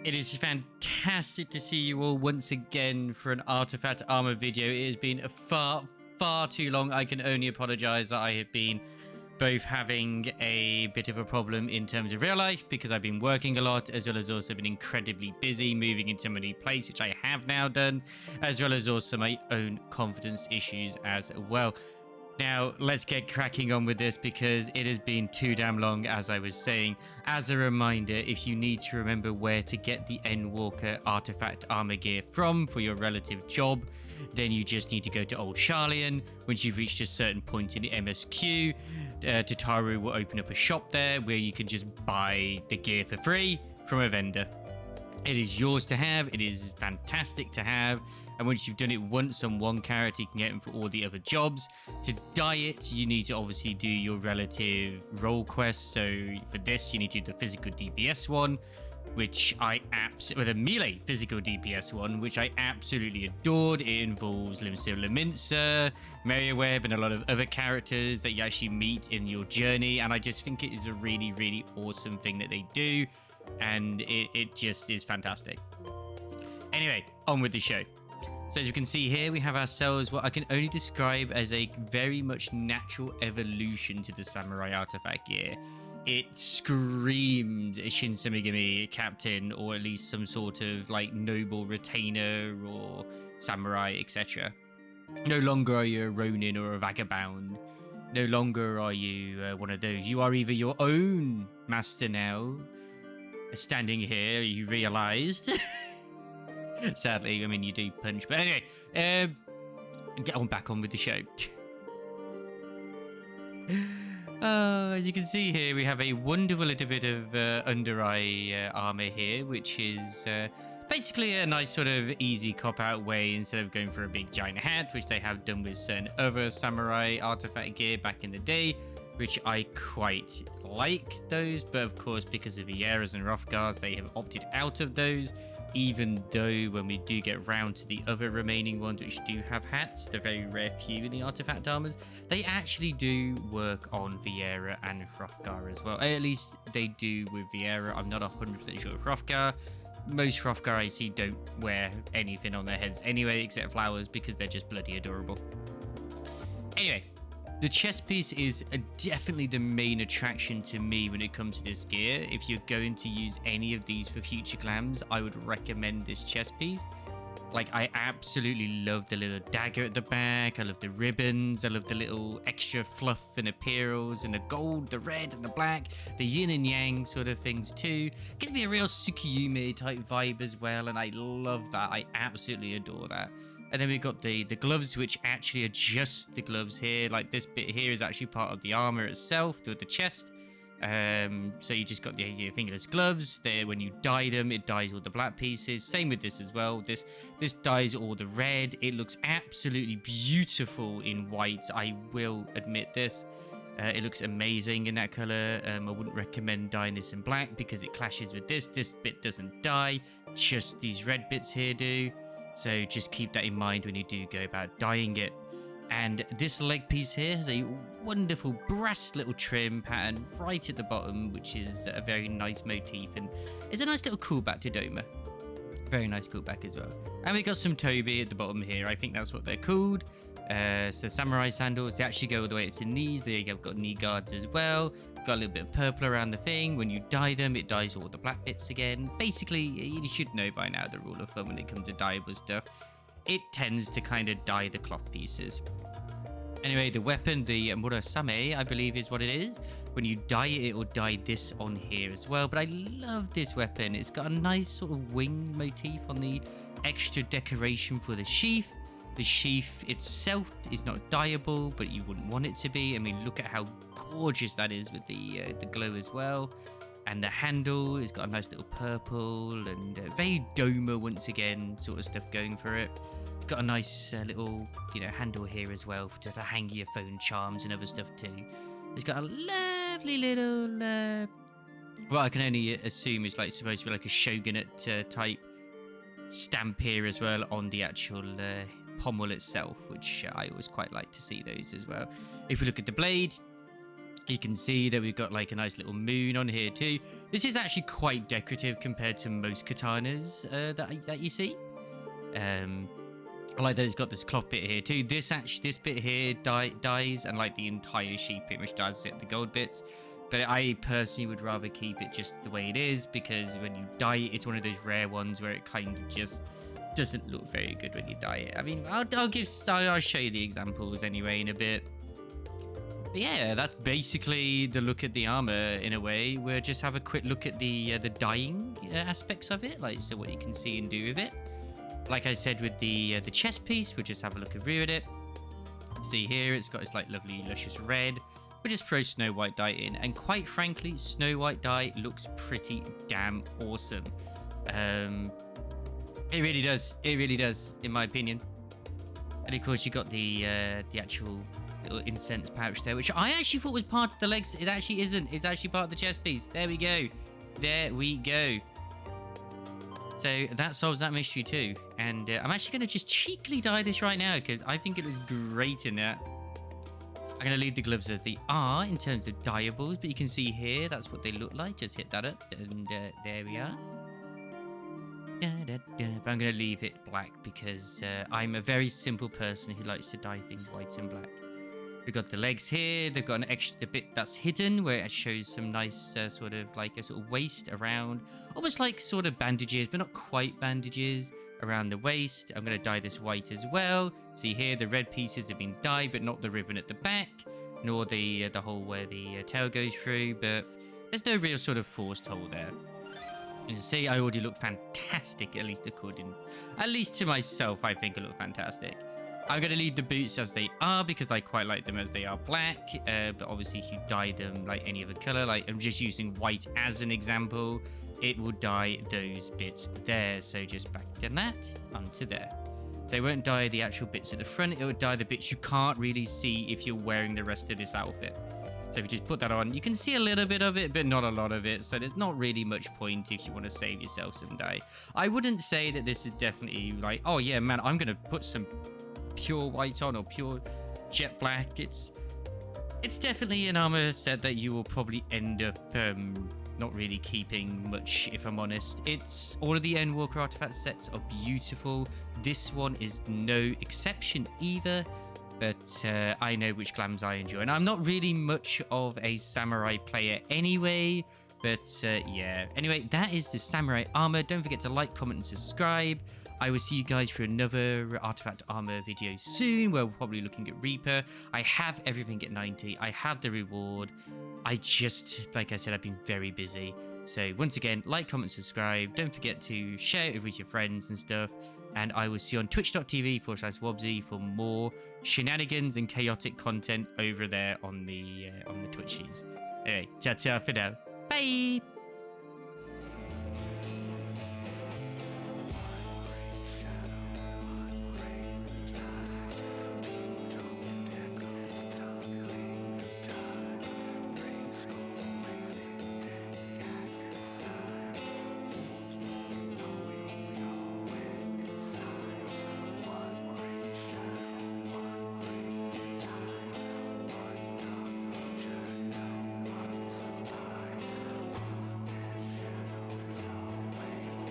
It is fantastic to see you all once again for an Artifact Armor video. It has been far too long. I can only apologize that I have been both having a bit of a problem in terms of real life because I've been working a lot, as well as also been incredibly busy moving into my new place, which I have now done, as well as also my own confidence issues as well. Now, let's get cracking on with this because it has been too damn long, as I was saying. As a reminder, if you need to remember where to get the Endwalker artifact armor gear from for your relative job, then you just need to go to Old Charlian. Once you've reached a certain point in the MSQ, Tataru will open up a shop there where you can just buy the gear for free from a vendor. It is yours to have. It is fantastic to have. And once you've done it once on one character, you can get them for all the other jobs. To dye it, you need to obviously do your relative role quests. So for this, you need to do the physical DPS one, which the melee physical DPS one, which I absolutely adored. It involves Limsa Leminsa, Merriweb, and a lot of other characters that you actually meet in your journey. And I just think it is a really awesome thing that they do. And it just is fantastic. Anyway, on with the show. So as you can see here, we have ourselves what I can only describe as a very much natural evolution to the samurai artifact gear. It screamed a Shin Samigami captain, or at least some sort of like noble retainer or samurai, etc. No longer are you a ronin or a vagabond. No longer are you one of those. You are either your own master now. Standing here, you realized... Sadly, I mean, you do punch. But anyway, get on back on with the show. As you can see here, we have a wonderful little bit of under-eye armor here, which is basically a nice sort of easy cop-out way instead of going for a big giant hat, which they have done with certain other samurai artifact gear back in the day, which I quite like those. But of course, because of the Eras and Hrothgars, they have opted out of those. Even though when we do get round to the other remaining ones which do have hats, the very rare few in the artifact armors, they actually do work on Viera and Hrothgar as well. At least they do with Viera. I'm not 100% sure of Hrothgar. Most Hrothgar I see don't wear anything on their heads anyway except flowers because they're just bloody adorable. Anyway, the chest piece is definitely the main attraction to me when it comes to this gear. If you're going to use any of these for future clams, I would recommend this chest piece. Like, I absolutely love the little dagger at the back. I love the ribbons. I love the little extra fluff and apparels and the gold, the red and the black, the yin and yang sort of things too. Gives me a real Tsukiyume type vibe as well, and I love that. I absolutely adore that. And then we've got the gloves, which actually adjust the gloves here. Like this bit here is actually part of the armor itself, with the chest. So you just got the fingerless gloves. There, when you dye them, it dyes all the black pieces. Same with this as well. This dyes all the red. It looks absolutely beautiful in white. I will admit this. It looks amazing in that color. I wouldn't recommend dyeing this in black because it clashes with this. This bit doesn't dye. Just these red bits here do. So just keep that in mind when you do go about dyeing it. And this leg piece here has a wonderful brass little trim pattern right at the bottom, which is a very nice motif. And it's a nice little callback to Doma. Very nice callback as well. And we got some Toby at the bottom here. I think that's what they're called. So samurai sandals, they actually go all the way up to knees. They've got knee guards as well. Got a little bit of purple around the thing. When you dye them, it dyes all the black bits again. Basically, you should know by now the rule of thumb when it comes to dyeable stuff. It tends to kind of dye the cloth pieces. Anyway, the weapon, the Murasame, I believe is what it is. When you dye it, it will dye this on here as well. But I love this weapon. It's got a nice sort of wing motif on the extra decoration for the sheath. The sheath itself is not dyeable, but you wouldn't want it to be. I mean, look at how gorgeous that is with the glow as well. And the handle has got a nice little purple and very Doma once again sort of stuff going for it. It's got a nice little, handle here as well to hang your phone charms and other stuff too. It's got a lovely little, well, I can only assume it's like supposed to be like a shogunate type stamp here as well on the actual pommel itself, which I always quite like to see those as well. If we look at the blade, You can see that we've got like a nice little moon on here too. This is actually quite decorative compared to most katanas that you see. I like that it's got this cloth bit here too. This bit here dies, and like the entire sheep pretty much dies except the gold bits. But I personally would rather keep it just the way it is, because when you dye it, it's one of those rare ones where it kind of just doesn't look very good when you dye it. I mean, I'll show you the examples anyway in a bit. But yeah, that's basically the look at the armor in a way. We'll just have a quick look at the dyeing aspects of it, like so what you can see and do with it. Like I said with the chest piece, we'll just have a look at rear at it. See here, it's got this like lovely luscious red. We'll just throw Snow White dye in, and quite frankly, Snow White dye looks pretty damn awesome. It really does. It really does, in my opinion. And of course, you got the actual little incense pouch there, which I actually thought was part of the legs. It actually isn't. It's actually part of the chest piece. There we go. There we go. So that solves that mystery too. And I'm actually going to just cheekily dye this right now, because I think it looks great in that. I'm going to leave the gloves as they are in terms of dyeables, but you can see here, that's what they look like. Just hit that up, and there we are. But I'm going to leave it black, because I'm a very simple person who likes to dye things white and black. We've got the legs here. They've got an extra bit that's hidden, where it shows some nice sort of like a sort of waist around, almost like sort of bandages, but not quite bandages, around the waist. I'm going to dye this white as well. See here, the red pieces have been dyed, but not the ribbon at the back, nor the hole where the tail goes through, but there's no real sort of forced hole there. You can see I already look fantastic, at least to myself. I think I look fantastic. I'm going to leave the boots as they are, because I quite like them as they are black. But obviously, if you dye them like any other color, like I'm just using white as an example, it will dye those bits there. So just back to that onto there. So it won't dye the actual bits at the front. It will dye the bits you can't really see if you're wearing the rest of this outfit. So if you just put that on, you can see a little bit of it, but not a lot of it. So there's not really much point if you want to save yourself some dye. I wouldn't say that this is definitely like, oh yeah, man, I'm going to put some pure white on or pure jet black. It's definitely an armor set that you will probably end up not really keeping much, if I'm honest. It's all of the EndWalker artifact sets are beautiful. This one is no exception either, but I know which glams I enjoy, and I'm not really much of a samurai player anyway. But yeah, anyway, that is the samurai armor. Don't forget to like, comment, and subscribe. I will see you guys for another artifact armor video soon, where we're probably looking at Reaper. I have everything at 90. I have the reward. I just, like I said, I've been very busy. So once again, like, comment, subscribe. Don't forget to share it with your friends and stuff. And I will see you on twitch.tv/Wobsy for more shenanigans and chaotic content over there on the Twitchies. Anyway, ta-ta for now. Bye!